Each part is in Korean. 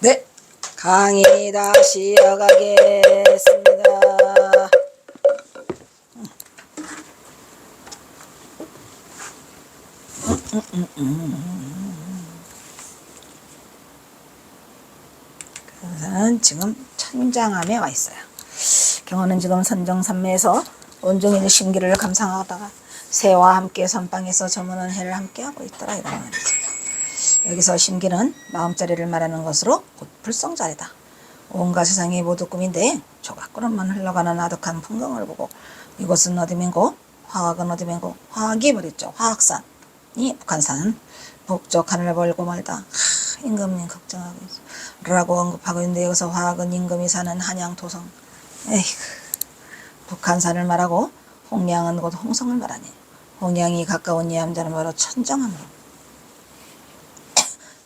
네, 강의 다시 이어가겠습니다. 그래서는 지금 천장암에 와 있어요. 경호는 지금 선정산매에서 온종일 심기를 감상하다가 새와 함께 선방에서 저무는 해를 함께 하고 있더라 이런 말이지. 여기서 심기는 마음자리를 말하는 것으로 곧 불성자리다. 온갖 세상이 모두 꿈인데 조각구름만 흘러가는 아득한 풍경을 보고 이곳은 어디면고 화학은 어디면고 화학이 어딨죠. 화학산이 북한산 북쪽 하늘을 벌고 말다. 임금님 걱정하고 있어 라고 언급하고 있는데 여기서 화학은 임금이 사는 한양 도성 에이그 북한산을 말하고 홍량은 곧 홍성을 말하니 홍량이 가까운 이 함자는 바로 천정함으로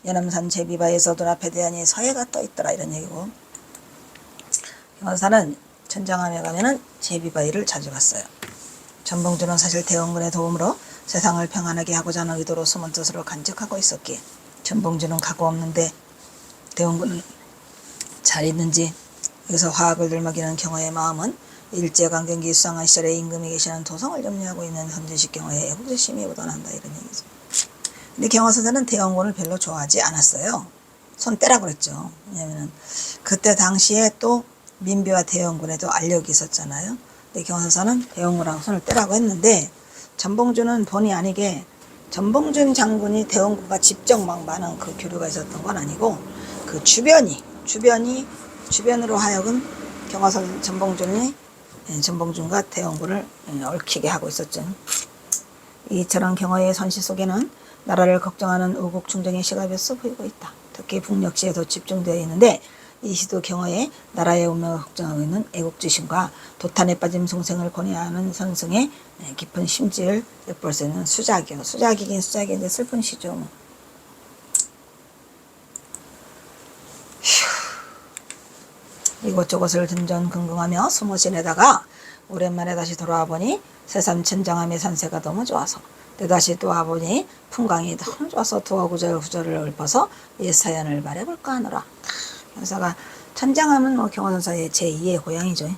연암산 제비바에서 눈앞에 대하니 서해가 떠있더라 이런 얘기고 경화산은 천정함에 가면은 제비바위를 자주 갔어요. 전봉주는 사실 대원군의 도움으로 세상을 평안하게 하고자 하는 의도로 숨은 뜻으로 간직하고 있었기에 전봉주는 각오 없는데 대원군은 잘 있는지 여기서 화학을 들먹이는 경화의 마음은 일제강점기 수상한 시절에 임금이 계시는 도성을 점령하고 있는 현재식 경화의 애국심이 묻어난다 이런 얘기죠. 근데 경화선사는 대원군을 별로 좋아하지 않았어요. 손 떼라고 그랬죠. 왜냐면은 그때 당시에 또 민비와 대원군에도 알력이 있었잖아요. 근데 경화선사는 대원군하고 손을 떼라고 했는데 전봉주는 본의 아니게 전봉준 장군이 대원군과 직접 막 많은 그 교류가 있었던 건 아니고 그 주변으로 하여금 경화선 전봉준과 대원군을 얽히게 하고 있었죠. 이처럼 경화의 선시 속에는 나라를 걱정하는 우국충정의 시각에서 보이고 있다. 특히 북녘시에 더 집중되어 있는데 이 시도 경화의 나라의 운명을 걱정하고 있는 애국지심과 도탄에 빠진 송생을 권해하는 선승의 깊은 심지를 엿볼 수 있는 수작이요. 수작이긴 수작인데 슬픈 시죠. 이곳저곳을 든전긍긍하며 숨어 지내다가 오랜만에 다시 돌아와 보니 새삼 천정함의 산세가 너무 좋아서 또다시 또 와보니 풍광이 너무 좋아서 두어 구절을 읊어서 이 사연을 말해볼까 하노라. 경사가 천장함은 뭐 경화선사의 제2의 고향이죠.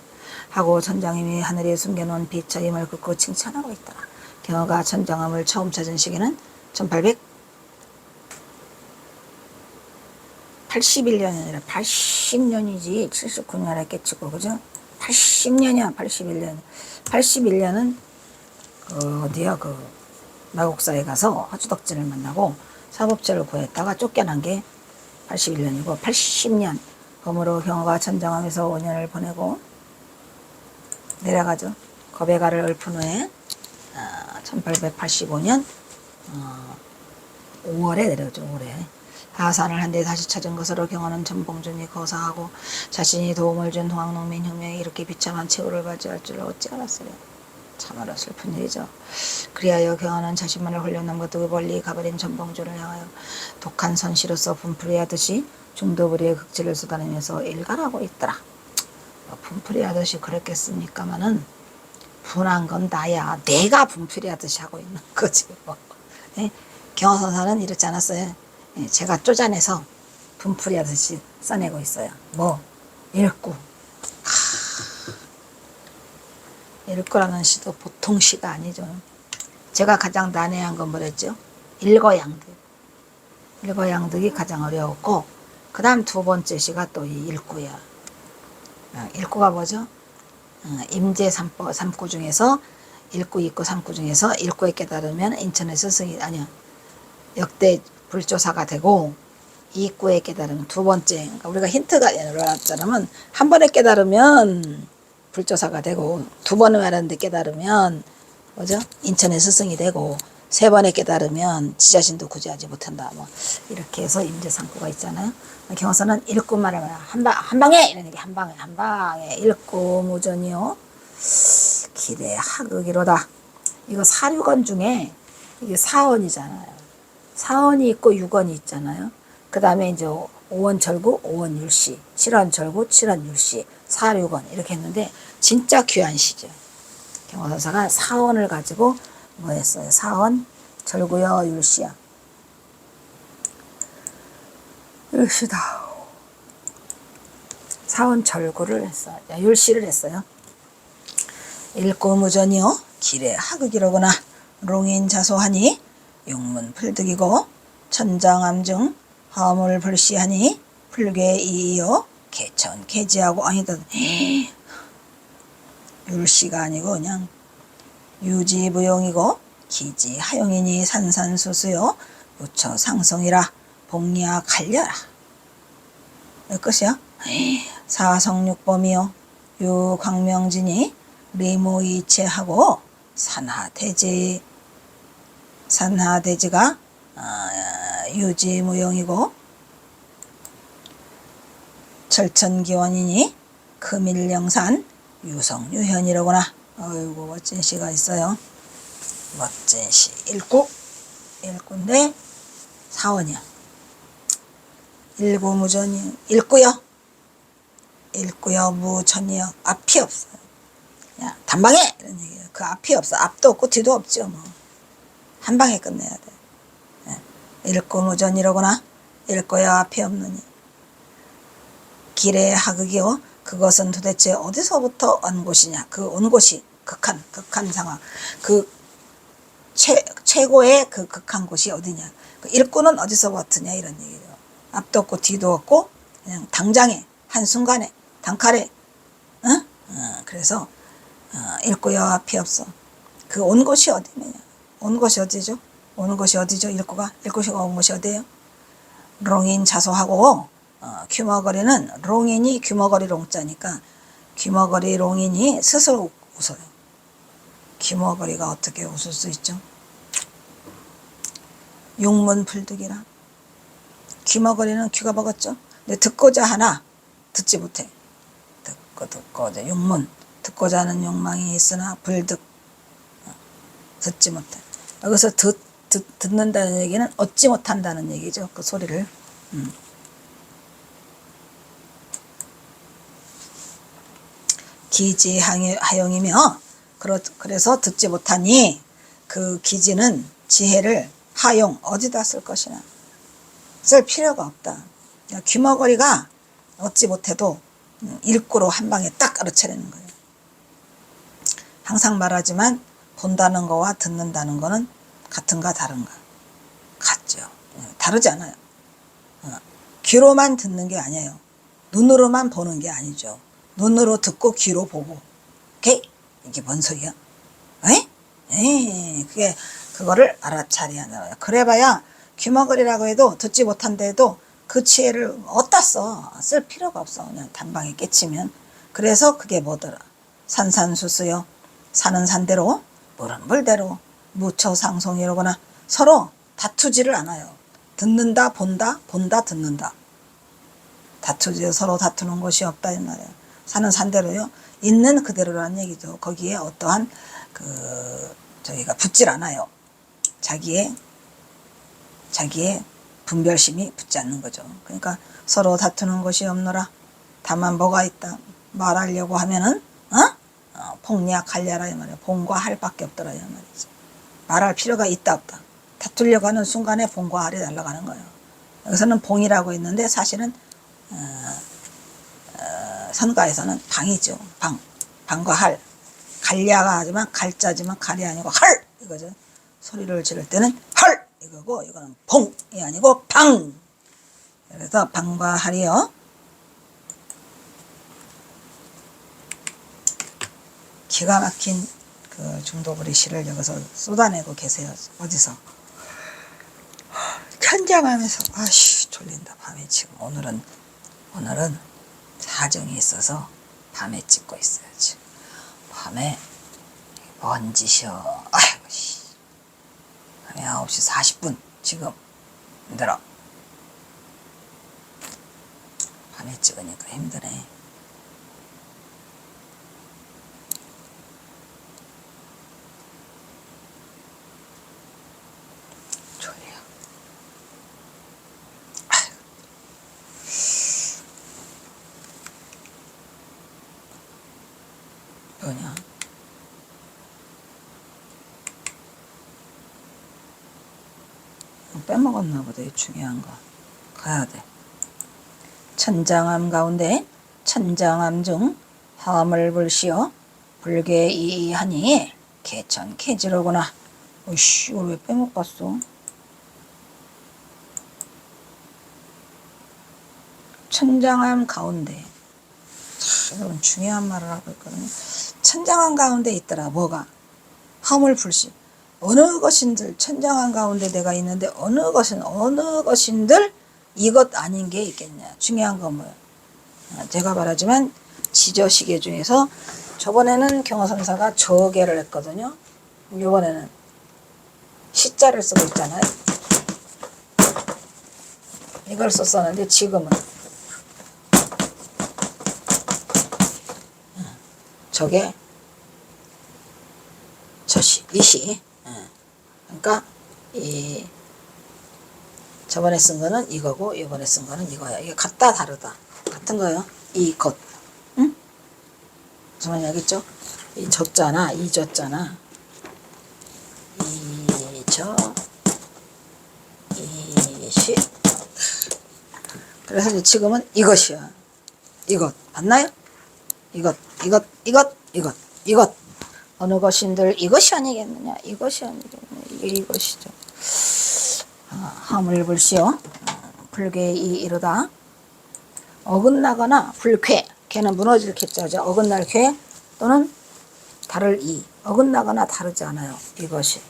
하고 천장함이 하늘에 숨겨놓은 빛의 힘을 긋고 칭찬하고 있더라. 경화가 천장함을 처음 찾은 시기는 1881년이 아니라 80년이지 79년 했겠지고 그죠? 80년이야 81년. 81년은 어디야 마곡사에 가서 허주덕진을 만나고 사법제를 구했다가 쫓겨난 게 81년이고 80년 검으로 경화가 천정함에서 5년을 보내고 내려가죠. 거베가를 읊은 후에 1885년 5월에 내려오죠. 5월에 하산을 한 데 다시 찾은 것으로 경화는 전봉준이 거사하고 자신이 도움을 준 동학농민 혁명에 이렇게 비참한 최후를 맞이할 줄 어찌 알았어요. 참으로 슬픈 일이죠. 그리하여 경화는 자신만을 홀려넘고 멀리 가버린 전봉준을 향하여 독한 선시로서 분풀이하듯이 중도부리의 극지를 쏟아내면서 일갈하고 있더라. 분풀이하듯이 그랬겠습니까마는 분한 건 나야. 내가 분풀이하듯이 하고 있는 거지. 경화선사는 이렇지 않았어요. 제가 쪼잔해서 분풀이하듯이 써내고 있어요. 읽고. 읽고라는 시도 보통 시가 아니죠. 제가 가장 난해한 건 뭐랬죠? 일거양득. 일거양득이 가장 어려웠고 그 다음 두 번째 시가 또 이 일구야. 일구가 뭐죠? 임제 삼구 중에서 일구, 이구, 삼구 중에서 일구에 깨달으면 인천에서 역대 불조사가 되고 이구에 깨달으면 두 번째. 그러니까 우리가 힌트가 나왔자면 한 번에 깨달으면 불조사가 되고 두 번을 말하는데 깨달으면 뭐죠? 인천의 스승이 되고 세 번에 깨달으면 지 자신도 구제하지 못한다. 이렇게 해서 임제삼구가 있잖아요. 경화선은 읽고 말하면 한 방에 이런 얘기 한 방에 읽고 무전이요. 기대 하극이로다. 이거 사륙원 중에 이게 사원이잖아요. 사원이 있고 육원이 있잖아요. 그 다음에 이제 5원 절구, 5원 율시, 7원 절구, 7원 율시, 4,6원 이렇게 했는데 진짜 귀한 시죠. 경화선사가 사원을 가지고 뭐 했어요? 사원, 절구요, 율시야. 율시다. 사원절구를 했어요. 율시를 했어요. 일고무전이요 길에 하극이로구나. 롱인자소하니 용문풀득이고 천장암중 허물불시하니 불괴이요 개천개지하고 아니다. 율시가 아니고 그냥 유지부용이고 기지하용이니 산산수수요 무처상성이라 복리야 갈려라. 몇 것이야? 사성육범이요 유광명진이 리모이체하고 산하대지가 유지무용이고 철천기원이니 금일령산 유성유현이로구나. 어이구 멋진 시가 있어요. 멋진 시 일구인데 사원이야. 일구요 무전이요 앞이 없어요. 그냥 단방에 이런 얘기예요. 그 앞이 없어. 앞도 없고 뒤도 없죠. 뭐 한 방에 끝내야 돼. 일구무전이로구나. 일구요 앞이 없느니 길의 하극이요 그것은 도대체 어디서부터 온 곳이냐. 그 온 곳이 극한 상황. 그 최고의 그 극한 곳이 어디냐. 그 일구는 어디서 왔느냐 이런 얘기죠. 앞도 없고 뒤도 없고 그냥 당장에 한순간에 단칼에 그래서 일구요 앞이 없어. 그 온 곳이 어디냐. 온 곳이 어디죠? 온 곳이 어디죠? 일구가 온 곳이 어디예요? 롱인 자소하고 귀머거리는 롱인이 귀머거리 롱자니까 귀머거리 롱인이 스스로 웃어요. 귀머거리가 어떻게 웃을 수 있죠? 용문불득이라. 귀머거리는 귀가 먹었죠. 근데 듣고자 하나 듣지 못해. 듣고자 용문 듣고자 하는 욕망이 있으나 불득 듣지 못해. 여기서 듣는다는 얘기는 얻지 못한다는 얘기죠. 그 소리를. 기지하용이며 그래서 듣지 못하니 그 기지는 지혜를 하용 어디다 쓸 것이나 쓸 필요가 없다. 그러니까 귀머거리가 얻지 못해도 일구로 한 방에 딱 가르쳐내는 거예요. 항상 말하지만 본다는 거와 듣는다는 거는 같은가 다른가? 같죠. 다르지 않아요. 귀로만 듣는 게 아니에요. 눈으로만 보는 게 아니죠. 눈으로 듣고 귀로 보고. 오케이? 이게 뭔 소리야? 그거를 알아차려야 나와요. 그래봐야 귀머거리라고 해도 듣지 못한데도 그 지혜를 어디다 써? 쓸 필요가 없어. 그냥 단방에 깨치면. 그래서 그게 뭐더라? 산산수수요. 산은 산대로 물은 물대로 무처상송이로구나. 서로 다투지를 않아요. 듣는다 본다 듣는다. 다투지 서로 다투는 것이 없다 이 말이에요. 산은 산대로요. 있는 그대로라는 얘기죠. 거기에 어떠한 저희가 붙질 않아요. 자기의 분별심이 붙지 않는 거죠. 그러니까 서로 다투는 것이 없노라. 다만 뭐가 있다. 말하려고 하면은 폭리야 갈려라 이 말이에요. 봉과 할밖에 없더라 이 말이죠. 말할 필요가 있다 없다. 다투려고 하는 순간에 봉과 할이 날아가는 거예요. 여기서는 봉이라고 있는데 사실은 선가에서는 방이죠. 방과 할. 갈려가 하지만 갈자지만 갈이 아니고 할 이거죠. 소리를 지를 때는 할 이거고 이거는 봉이 아니고 방. 그래서 방과 할이요. 기가 막힌 그 중도부리 시를 여기서 쏟아내고 계세요. 어디서? 천장하면서 아씨 졸린다. 밤에 지금 오늘은 사정이 있어서 밤에 찍고 있어요. 지금 밤에 뭔 짓이여. 아이고 씨. 밤에 9시 40분 지금 힘들어. 밤에 찍으니까 힘드네. 뭐냐? 빼먹었나 보다. 이 중요한 거 가야 돼. 천장암 가운데 천장암 중 화음을 불시어 불괴이하니 개천개지로구나. 어이씨, 이걸 왜 빼먹 갔어? 천장암 가운데. 여러분 중요한 말을 하고 있거든요. 천장암 가운데 있더라. 뭐가? 화음을 불시. 어느 것인들 천장암 가운데 내가 있는데 어느 것인들 이것 아닌 게 있겠냐. 중요한 건 뭐예요? 제가 말하지만 지저시계 중에서 저번에는 경어선사가 저계를 했거든요. 이번에는 시자를 쓰고 있잖아요. 이걸 썼었는데 지금은 저게 저시 이시. 그러니까 이 저번에 쓴 거는 이거고 이번에 쓴 거는 이거야. 이게 같다 다르다 같은 거예요. 이것. 응? 무슨 알겠죠? 이 졌잖아. 이 졌잖아. 이저 이시. 그래서 이제 지금은 이것이야. 이것 맞나요? 이것 어느 것인들 이것이 아니겠느냐. 이것이 아니겠느냐. 이게 이것이죠. 화음을 불시어 불괴이 이르다. 어긋나거나 불쾌. 걔는 무너질 쾌자죠. 어긋날 쾌 또는 다를 이. 어긋나거나 다르지 않아요. 이것이.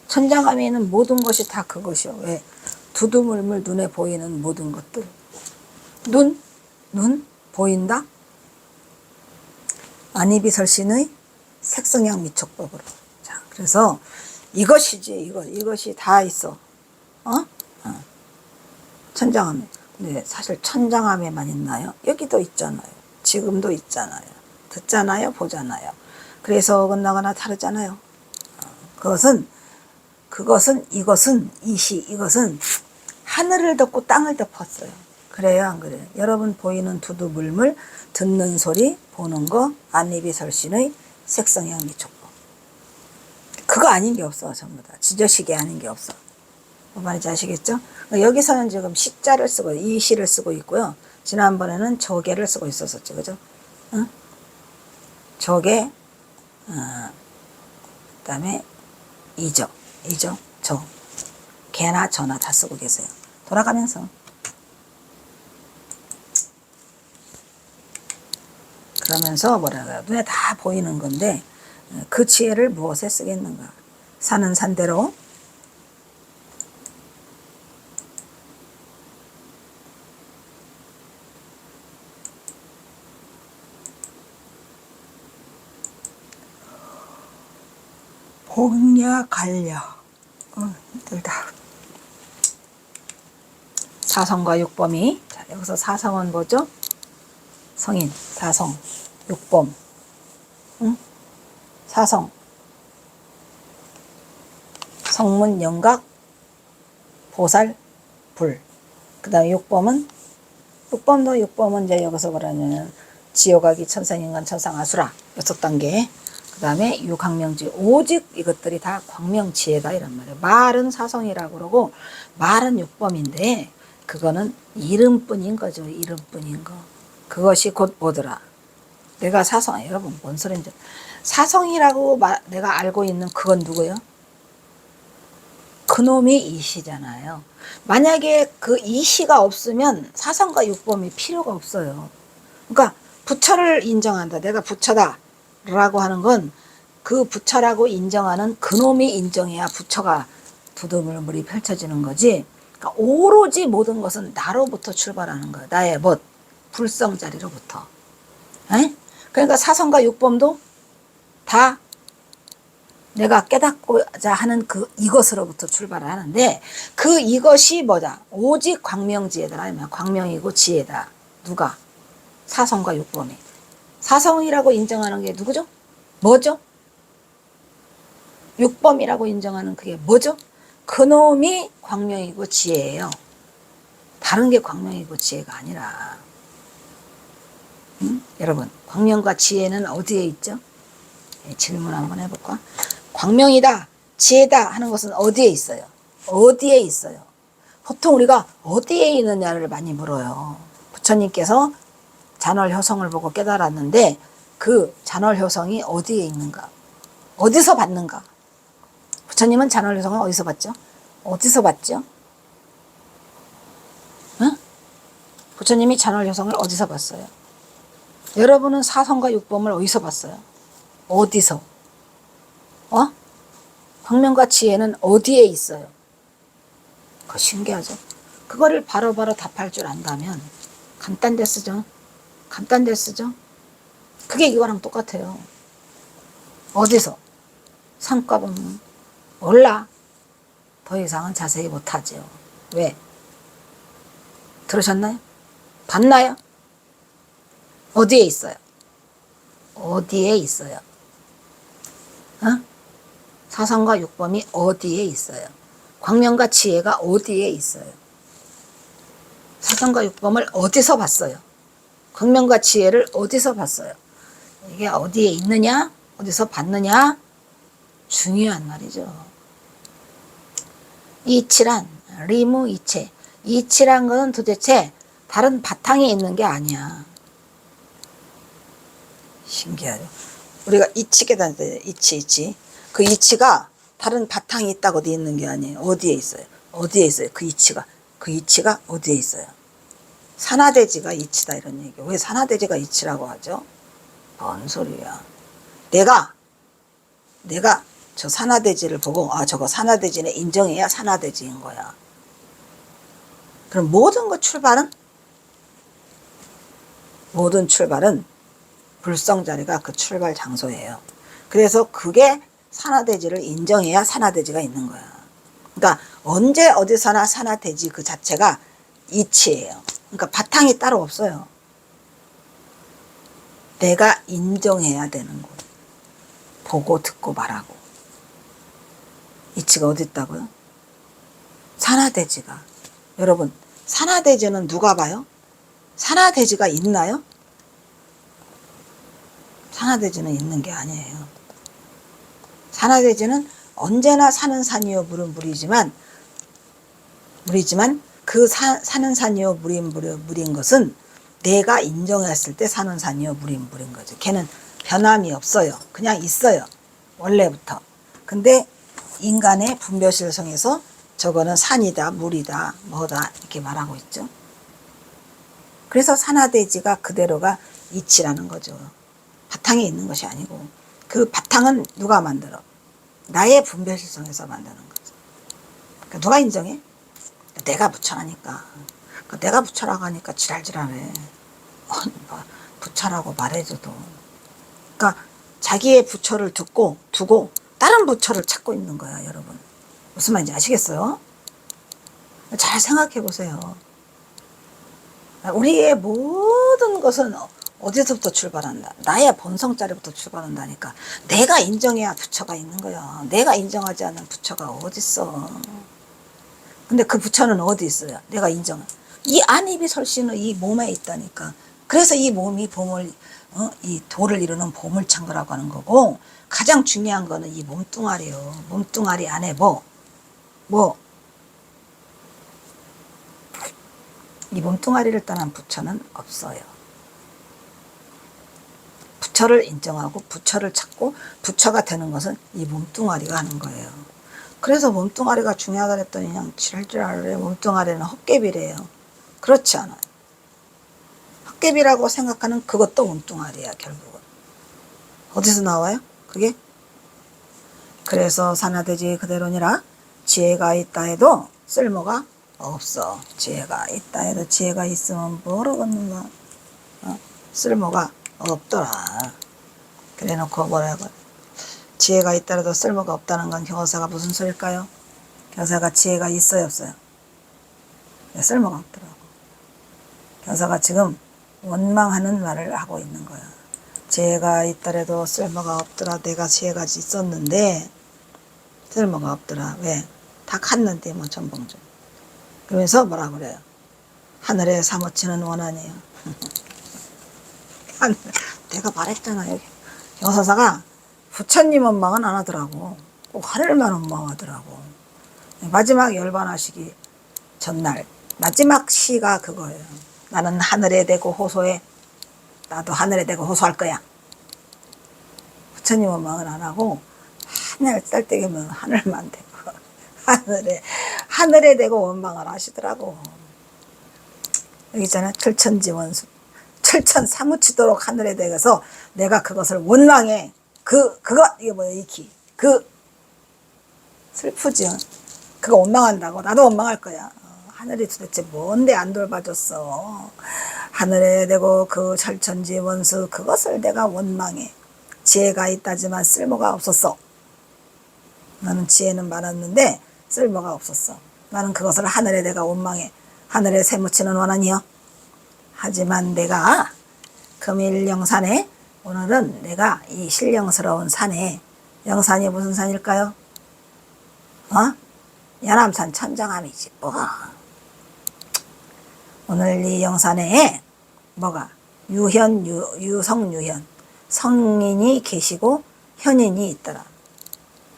천장암에 있는 모든 것이 다 그것이요. 왜? 두두물물 눈에 보이는 모든 것들. 눈 보인다. 안이비설신의 색성향 미촉법으로. 자, 그래서 이것이지. 이것이 다 있어. 천장암에. 근데 사실 천장암에만 있나요? 여기도 있잖아요. 지금도 있잖아요. 듣잖아요. 보잖아요. 그래서 어긋나거나 다르잖아요. 이것은 하늘을 덮고 땅을 덮었어요. 그래요, 안 그래요? 여러분 보이는 두두물물, 듣는 소리, 보는 거, 안이비설신의 색성향 미촉법. 그거 아닌 게 없어, 전부 다. 지저시계 아닌 게 없어. 뭐 말인지 아시겠죠? 여기서는 지금 식자를 쓰고, 이시를 쓰고 있고요. 지난번에는 저계를 쓰고 있었었죠, 그죠? 응? 저계, 그 다음에 저. 개나 저나 다 쓰고 계세요. 돌아가면서. 그러면서 뭐라고요? 눈에 다 보이는 건데 그 지혜를 무엇에 쓰겠는가? 사는 산대로 복냐 갈려. 힘들다. 사성과 육범이. 자, 여기서 사성은 뭐죠? 성인, 사성, 육범. 응? 사성. 성문, 영각, 보살, 불. 그 다음에 육범은 이제 여기서 말하면 지옥아기, 천상인간, 천상아수라 6단계. 그 다음에 유광명지. 오직 이것들이 다 광명지혜다 이란 말이에요. 말은 사성이라고 그러고 말은 육범인데 그거는 이름뿐인 거죠. 이름뿐인 거. 그것이 곧 뭐더라? 내가 사성. 여러분 뭔 소린지. 사성이라고 내가 알고 있는 그건 누구예요? 그놈이 이시잖아요. 만약에 그 이시가 없으면 사성과 육범이 필요가 없어요. 그러니까 부처를 인정한다. 내가 부처다 라고 하는 건 그 부처라고 인정하는 그놈이 인정해야 부처가 두두물물이 펼쳐지는 거지. 그러니까 오로지 모든 것은 나로부터 출발하는 거예요. 나의 불성자리로부터. 에? 그러니까 사성과 육범도 다 내가 깨닫고자 하는 이것으로부터 출발하는데 그 이것이 뭐다? 오직 광명지혜다. 광명이고 지혜다. 누가? 사성과 육범이. 사성이라고 인정하는 게 누구죠? 뭐죠? 육범이라고 인정하는 그게 뭐죠? 그놈이 광명이고 지혜예요. 다른 게 광명이고 지혜가 아니라. 여러분, 광명과 지혜는 어디에 있죠? 질문 한번 해볼까? 광명이다, 지혜다 하는 것은 어디에 있어요? 어디에 있어요? 보통 우리가 어디에 있느냐를 많이 물어요. 부처님께서 잔월효성을 보고 깨달았는데 그 잔월효성이 어디에 있는가? 어디서 봤는가? 부처님은 잔월효성을 어디서 봤죠? 어디서 봤죠? 응? 부처님이 잔월효성을 어디서 봤어요? 여러분은 사성과 육범을 어디서 봤어요? 어디서? 광명과 지혜는 어디에 있어요? 그거 신기하죠? 그거를 바로바로 답할 줄 안다면 간단데 쓰죠? 간단데 쓰죠? 그게 이거랑 똑같아요. 어디서? 상과범 몰라. 더 이상은 자세히 못하죠. 왜? 들으셨나요? 봤나요? 어디에 있어요? 어디에 있어요? 사성과 육범이 어디에 있어요? 광명과 지혜가 어디에 있어요? 사성과 육범을 어디서 봤어요? 광명과 지혜를 어디서 봤어요? 이게 어디에 있느냐? 어디서 봤느냐? 중요한 말이죠. 이치란 리무 이체. 이치란 것은 도대체 다른 바탕에 있는 게 아니야. 신기하죠. 우리가 이치 깨달을 때 이치. 그 이치가 다른 바탕이 있다고 어디 있는 게 아니에요. 어디에 있어요? 어디에 있어요? 그 이치가. 그 이치가 어디에 있어요? 산하대지가 이치다 이런 얘기예요. 왜 산하대지가 이치라고 하죠? 뭔 소리야. 내가 저 산하대지를 보고 저거 산하대지네 인정해야 산하대지인 거야. 그럼 모든 출발은 불성자리가 그 출발 장소예요. 그래서 그게 산하대지를 인정해야 산하대지가 있는 거야. 그러니까 언제 어디서나 산하대지 그 자체가 이치예요. 그러니까 바탕이 따로 없어요. 내가 인정해야 되는 곳. 보고 듣고 말하고. 이치가 어디 있다고요? 산하대지가. 여러분, 산하대지는 누가 봐요? 산하대지가 있나요? 산하대지는 있는 게 아니에요. 산하대지는 언제나 사는 산이요 물은 물이지만 그 사는 산이요 물인 것은 내가 인정했을 때 사는 산이요 물인 거죠. 걔는 변함이 없어요. 그냥 있어요. 원래부터. 근데 인간의 분별실성에서 저거는 산이다 물이다 뭐다 이렇게 말하고 있죠. 그래서 산하대지가 그대로가 이치라는 거죠. 바탕에 있는 것이 아니고 그 바탕은 누가 만들어? 나의 분별실성에서 만드는 거죠. 그러니까 누가 인정해? 내가 부처라니까. 내가 부처라고 하니까 지랄지랄해. 부처라고 말해줘도. 그러니까 자기의 부처를 두고 다른 부처를 찾고 있는 거야, 여러분. 무슨 말인지 아시겠어요? 잘 생각해 보세요. 우리의 모든 것은 어디서부터 출발한다? 나의 본성자리부터 출발한다니까. 내가 인정해야 부처가 있는 거야. 내가 인정하지 않는 부처가 어딨어. 근데 그 부처는 어디 있어요? 내가 인정해. 이 안입이 설신의 이 몸에 있다니까. 그래서 이 몸이 이 도를 이루는 보물창고라고 하는 거고, 가장 중요한 거는 이 몸뚱아리요. 몸뚱아리 안에 이 몸뚱아리를 떠난 부처는 없어요. 부처를 인정하고 부처를 찾고 부처가 되는 것은 이 몸뚱아리가 하는 거예요. 그래서 몸뚱아리가 중요하다 그랬더니 그냥 지랄지랄해. 몸뚱아리는 헛개비래요. 그렇지 않아요. 헛개비라고 생각하는 그것도 몸뚱아리야, 결국은. 어디서 나와요? 그게? 그래서 산하대지 그대로니라. 지혜가 있다 해도 쓸모가 없어. 지혜가 있다 해도 지혜가 있으면 모르겠는가. 쓸모가 없더라. 그래 놓고 뭐라고. 지혜가 있다 해도 쓸모가 없다는 건 교사가 무슨 소릴까요? 교사가 지혜가 있어요, 없어요? 네, 쓸모가 없더라고. 교사가 지금 원망하는 말을 하고 있는 거야. 지혜가 있더라도 쓸모가 없더라. 내가 지혜가 있었는데 쓸모가 없더라. 왜? 다 갔는데 뭐 전봉주. 그러면서 뭐라 그래요? 하늘에 사무치는 원한이에요. 내가 말했잖아. 여기 여사사가 부처님 원망은 안 하더라고. 꼭 하늘만 원망하더라고. 마지막 열반하시기 전날 마지막 시가 그거예요. 나는 하늘에 대고 호소해. 나도 하늘에 대고 호소할 거야. 부처님 원망을 안 하고 하늘 쌀때기면 하늘만 대고 하늘에 대고 원망을 하시더라고. 여기 있잖아. 철천지원수. 철천 사무치도록 하늘에 대해서 내가 그것을 원망해. 이게 뭐야, 이키. 슬프지요. 그거 원망한다고. 나도 원망할 거야. 하늘이 도대체 뭔데 안 돌봐줬어. 하늘에 대고 그 철천지원수 그것을 내가 원망해. 지혜가 있다지만 쓸모가 없었어. 나는 지혜는 많았는데 쓸모가 없었어. 나는 그것을 하늘에 내가 원망해. 하늘에 세무치는 원한이요. 하지만 내가 금일영산에 오늘은 내가 이 신령스러운 산에, 영산이 무슨 산일까요? 야남산 천장암이지 뭐. 오늘 이 영산에 뭐가 유성유현 성인이 계시고 현인이 있더라.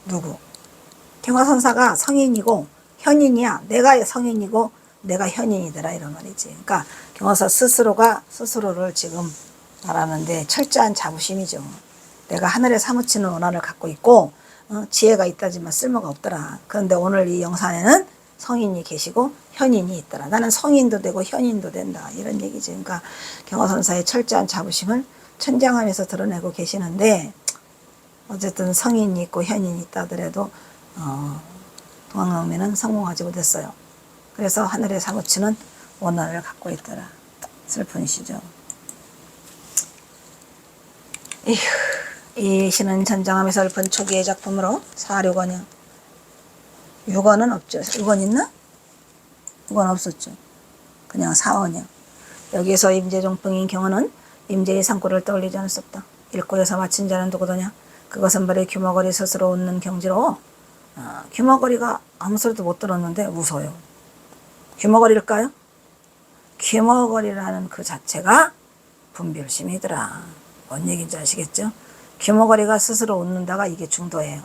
누구? 경화선사가 성인이고 현인이야. 내가 성인이고 내가 현인이더라 이런 말이지. 그러니까 경화사 스스로가 스스로를 지금 말하는데 철저한 자부심이죠. 내가 하늘에 사무치는 원한을 갖고 있고 지혜가 있다지만 쓸모가 없더라. 그런데 오늘 이 영산에는 성인이 계시고 현인이 있더라. 나는 성인도 되고 현인도 된다. 이런 얘기지. 그러니까 경화선사의 철저한 자부심을 천장안에서 드러내고 계시는데 어쨌든 성인이 있고 현인이 있다 하더라도 동학농민은 성공하지 못했어요. 그래서 하늘에 사무치는 원한을 갖고 있더라. 슬픈 시죠. 이 시는 전장암에서 읊은 초기의 작품으로 4,6원이요. 6원은 없죠. 6원 있나? 6원 없었죠. 그냥 4원이요. 여기에서 임재종풍인 경우는 임재의 상고를 떠올리지 않을 수 없다. 일골에서 마친 자는 누구더냐? 그것은 바로 규모거리 스스로 웃는 경지로 규모거리가 아무 소리도 못 들었는데 웃어요. 규모거리일까요? 규모거리라는 그 자체가 분별심이더라. 뭔 얘기인지 아시겠죠? 규모거리가 스스로 웃는다가 이게 중도예요.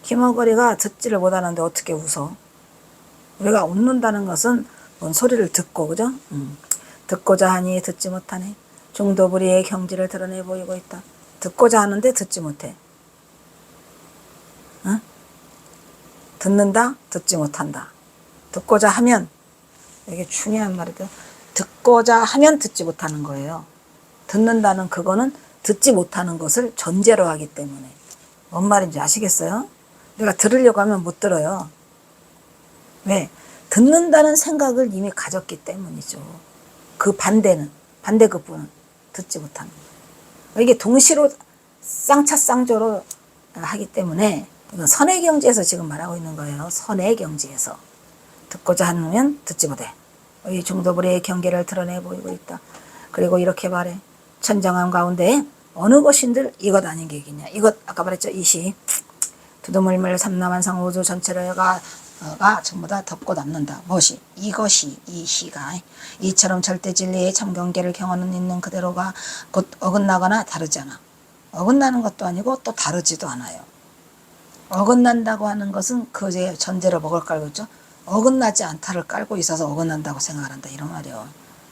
규모거리가 듣지를 못하는데 어떻게 웃어? 우리가 웃는다는 것은 뭔 소리를 듣고, 그죠? 듣고자 하니 듣지 못하네. 중도불이의 경지를 드러내 보이고 있다. 듣고자 하는데 듣지 못해. 듣는다? 듣지 못한다. 듣고자 하면, 이게 중요한 말이죠. 듣고자 하면 듣지 못하는 거예요. 듣는다는 그거는 듣지 못하는 것을 전제로 하기 때문에. 뭔 말인지 아시겠어요? 내가 들으려고 하면 못 들어요. 왜? 듣는다는 생각을 이미 가졌기 때문이죠. 그 반대급부는 듣지 못하는 거예요. 이게 동시로 쌍차쌍조로 하기 때문에 이건 선의경지에서 지금 말하고 있는 거예요. 선의경지에서. 듣고자 하면 듣지 못해. 이 중도불의 경계를 드러내 보이고 있다. 그리고 이렇게 말해. 천장암 가운데 어느 것인들 이것 아닌 게 있겠냐. 이것 아까 말했죠. 이 시. 두두물물 삼라만상 우주 전체를 가 전부 다 덮고 남는다. 무엇이? 이것이 이 시가 이처럼 절대 진리의 참경계를 경험은 있는 그대로가 곧 어긋나거나 다르지 않아. 어긋나는 것도 아니고 또 다르지도 않아요. 어긋난다고 하는 것은 그 전제로 먹을 깔고 있죠. 어긋나지 않다를 깔고 있어서 어긋난다고 생각을 한다. 이런 말이요.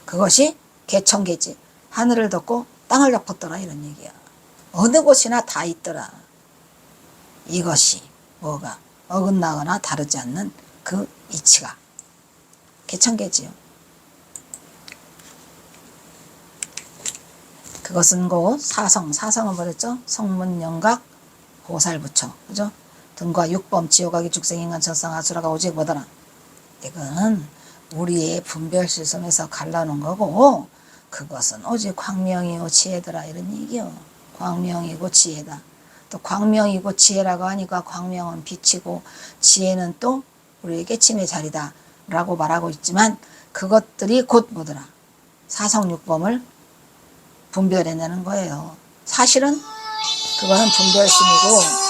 그것이 개천계지. 하늘을 덮고 땅을 덮었더라. 이런 얘기야. 어느 곳이나 다 있더라. 이것이 뭐가 어긋나거나 다르지 않는 그 이치가 개천계지요. 그것은 곧 사성은 뭐랬죠? 성문영각 보살부처, 그죠? 등과 육범 지옥악이 죽생인간 천상 아수라가 오직 뭐더라. 이건 우리의 분별시선에서 갈라놓은 거고 그것은 오직 광명이고 지혜더라 이런 얘기요. 광명이고 지혜다. 또 광명이고 지혜라고 하니까 광명은 빛이고 지혜는 또 우리의 깨침의 자리다 라고 말하고 있지만 그것들이 곧 뭐더라. 사성육범을 분별해내는 거예요. 사실은 그거는 분별심이고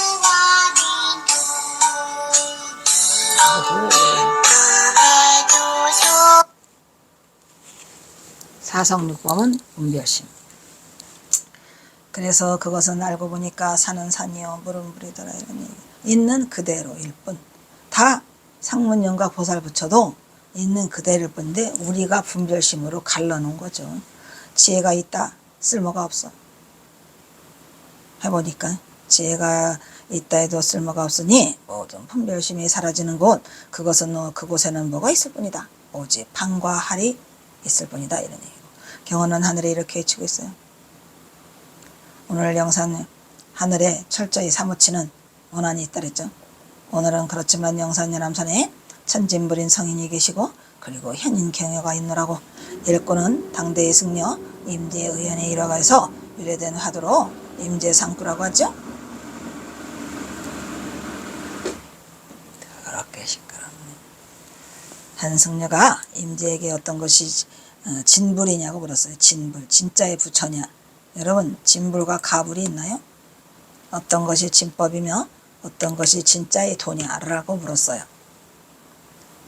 사성육범은 분별심. 그래서 그것은 알고 보니까 산은 산이요 물은 물이더라 이런 얘기. 있는 그대로일 뿐. 다 상문영각 보살부처도 있는 그대로일 뿐인데 우리가 분별심으로 갈라놓은 거죠. 지혜가 있다. 쓸모가 없어. 해보니까 지혜가 있다 해도 쓸모가 없으니 모든 분별심이 사라지는 곳, 그곳에는 뭐가 있을 뿐이다. 오직 판과 할이 있을 뿐이다. 이런 얘기고. 경어는 하늘에 이렇게 외치고 있어요. 오늘 영상 하늘에 철저히 사무치는 원한이 있다 그랬죠. 오늘은 그렇지만 영산연암산에 천진불인 성인이 계시고 그리고 현인 경여가 있노라고. 일꾼은 당대의 승려 임재의연에 이뤄가서 유래된 화두로 임재상구라고 하죠. 그렇게 시끄럽네. 한 승려가 임재에게 어떤 것이 진불이냐고 물었어요. 진불, 진짜의 부처냐. 여러분, 진불과 가불이 있나요? 어떤 것이 진법이며 어떤 것이 진짜의 도냐라고 물었어요.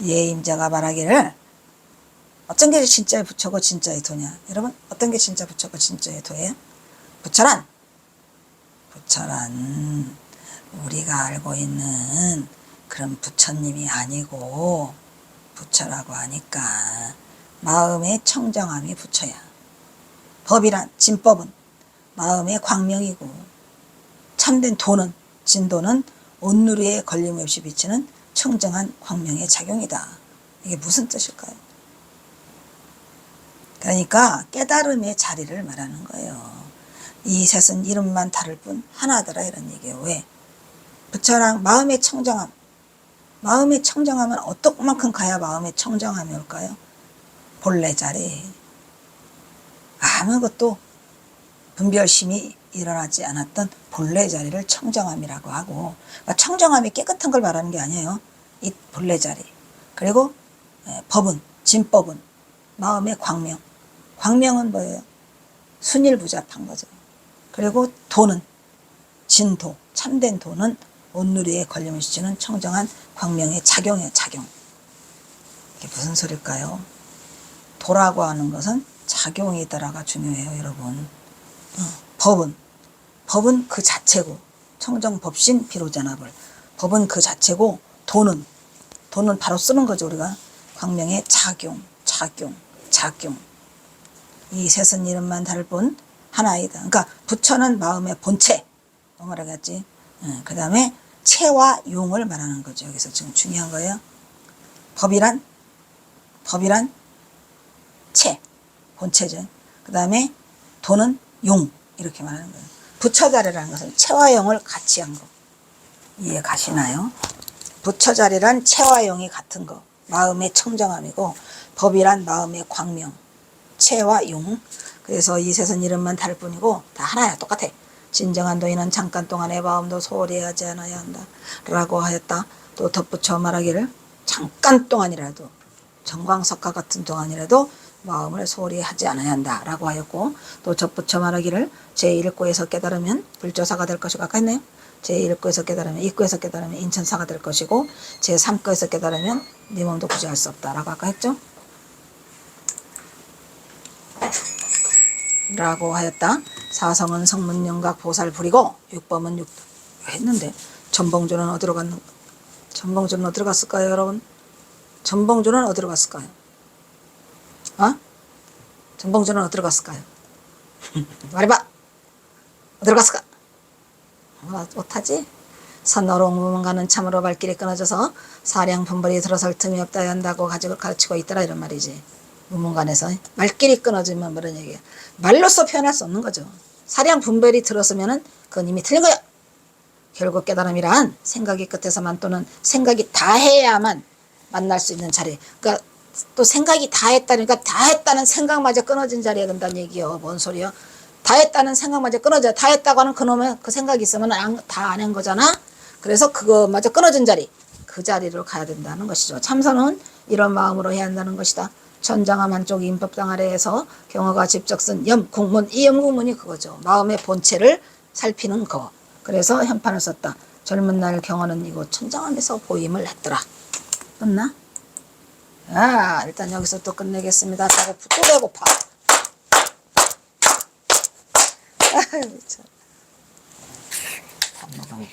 이에 임자가 말하기를 어떤 게 진짜의 부처고 진짜의 도냐. 여러분, 어떤 게 진짜 부처고 진짜의 도예요? 부처란 우리가 알고 있는 그런 부처님이 아니고, 부처라고 하니까 마음의 청정함이 부처야. 법이란, 진법은 마음의 광명이고, 참된 도는, 진도는 온누리에 걸림없이 비치는 청정한 광명의 작용이다. 이게 무슨 뜻일까요? 그러니까 깨달음의 자리를 말하는 거예요. 이 셋은 이름만 다를 뿐 하나더라 이런 얘기예요. 왜? 부처랑 마음의 청정함. 마음의 청정함은 어떤 만큼 가야 마음의 청정함이 올까요? 본래 자리. 아무것도 분별심이 일어나지 않았던 본래 자리를 청정함이라고 하고, 그러니까 청정함이 깨끗한 걸 말하는 게 아니에요. 이 본래 자리. 그리고 법은, 진법은 마음의 광명. 광명은 뭐예요? 순일부잡한 거죠. 그리고 도는, 진도, 참된 도는 온누리에 걸림을 시키는 청정한 광명의 작용이에요. 작용. 이게 무슨 소릴까요? 도라고 하는 것은 작용이더라가 중요해요. 여러분. 법은 그 자체고, 청정법신 비로자나불. 법은 그 자체고, 도는 바로 쓰는 거죠. 우리가 광명의 작용. 이 셋은 이름만 다를 뿐 하나이다. 그러니까 부처는 마음의 본체, 말하겠지. 그 다음에 체와 용을 말하는 거죠. 여기서 지금 중요한 거예요. 법이란 체, 본체죠. 그 다음에 도는 용, 이렇게 말하는 거예요. 부처자리라는 것은 체와 용을 같이 한 거. 이해 가시나요? 부처자리란 체와 용이 같은 거. 마음의 청정함이고, 법이란 마음의 광명, 체와 용. 그래서 이 셋은 이름만 다를 뿐이고 다 하나야. 똑같아. 진정한 도인은 잠깐 동안의 마음도 소홀히 하지 않아야 한다 라고 하였다. 또 덧붙여 말하기를 잠깐 동안이라도, 정광석과 같은 동안이라도 마음을 소홀히 하지 않아야 한다 라고 하였고, 또 덧붙여 말하기를 제1구에서 깨달으면 불조사가 될 것이고, 아까 했네요. 제1구에서 깨달으면, 2구에서 깨달으면 인천사가 될 것이고, 제3구에서 깨달으면 네 몸도 구제할 수 없다 라고 아까 했죠. 라고 하였다. 사성은 성문영각 보살불이고 육법은 육도 했는데, 전봉주는 어디로 갔을까요? 여러분, 전봉주는 어디로 갔을까요? 전봉주는 어디로 갔을까요? 말해봐. 어디로 갔을까? 못하지? 선어롱무문가는 참으로 발길이 끊어져서 사량 분별이 들어설 틈이 없다 한다고 가르치고 있더라 이런 말이지. 무문간에서 발길이 끊어지면 그런 얘기야. 말로써 표현할 수 없는 거죠. 사량 분별이 들었으면은 그건 이미 틀린 거야. 결국 깨달음이란 생각이 끝에서만, 또는 생각이 다 해야만 만날 수 있는 자리. 그러니까 또 생각이 다 했다니까 다 했다는 생각마저 끊어진 자리에 된다는 얘기요. 뭔 소리요? 다 했다는 생각마저 끊어져. 다 했다고 하는 그놈의 그 생각이 있으면 다 안 한 거잖아. 그래서 그거마저 끊어진 자리, 그 자리로 가야 된다는 것이죠. 참선은 이런 마음으로 해야 한다는 것이다. 천장함 한쪽 임법당 아래에서 경어가 직접 쓴 염국문, 이 염국문이 그거죠. 마음의 본체를 살피는 거. 그래서 현판을 썼다. 젊은 날 경어는 이곳 천장함에서 보임을 했더라. 끝나? 일단 여기서 또 끝내겠습니다. 또 배고파. 아유, 참. 밥 먹으면